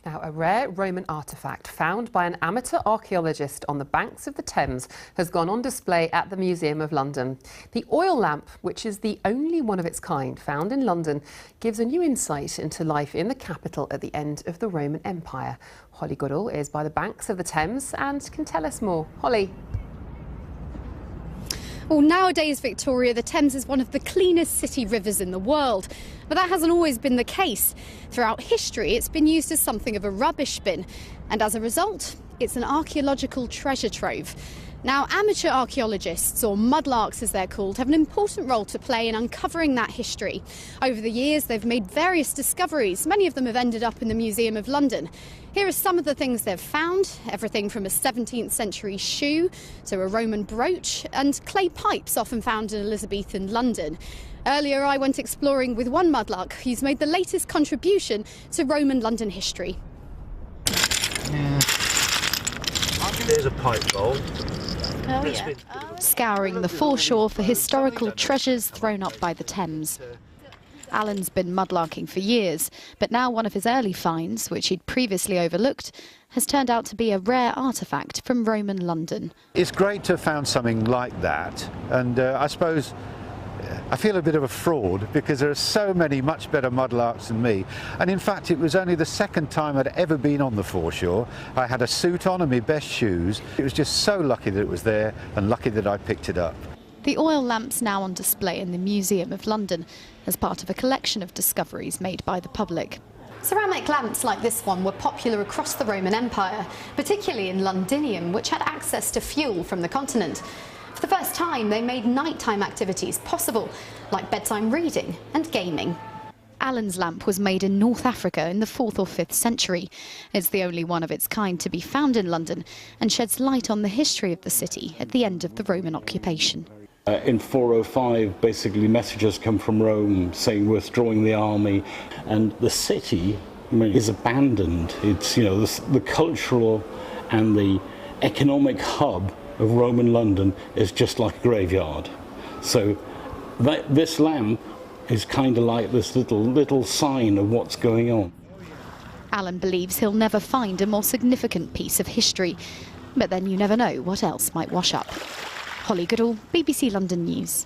Now, a rare Roman artefact found by an amateur archaeologist on the banks of the Thames has gone on display at the Museum of London. The oil lamp, which is the only one of its kind found in London, gives a new insight into life in the capital at the end of the Roman Empire. Holly Goodall is by the banks of the Thames and can tell us more. Holly. Well, nowadays, Victoria, the Thames is one of the cleanest city rivers in the world. But that hasn't always been the case. Throughout history, it's been used as something of a rubbish bin. And as a result, it's an archaeological treasure trove. Now, amateur archaeologists, or mudlarks as they're called, have an important role to play in uncovering that history. Over the years, they've made various discoveries. Many of them have ended up in the Museum of London. Here are some of the things they've found, everything from a 17th century shoe to a Roman brooch and clay pipes often found in Elizabethan London. Earlier, I went exploring with one mudlark who's made the latest contribution to Roman London history. There's a pipe bowl. Oh, yeah. Scouring the foreshore for historical treasures thrown up by the Thames. Alan's been mudlarking for years, but now one of his early finds, which he'd previously overlooked, has turned out to be a rare artefact from Roman London. It's great to have found something like that, and I suppose I feel a bit of a fraud because there are so many much better mudlarks than me, and in fact it was only the second time I'd ever been on the foreshore. I had a suit on and my best shoes. It was just so lucky that it was there and lucky that I picked it up. The oil lamp's now on display in the Museum of London as part of a collection of discoveries made by the public. Ceramic lamps like this one were popular across the Roman Empire, particularly in Londinium, which had access to fuel from the continent. For the first time, they made nighttime activities possible, like bedtime reading and gaming. Alan's lamp was made in North Africa in the 4th or 5th century. It's the only one of its kind to be found in London and sheds light on the history of the city at the end of the Roman occupation. In 405, basically messages come from Rome saying we're withdrawing the army, and the city is abandoned. It's, you know, the cultural and the economic hub of Roman London is just like a graveyard. So this lamp is kind of like this little sign of what's going on. Alan believes he'll never find a more significant piece of history, but then you never know what else might wash up. Holly Goodall, BBC London News.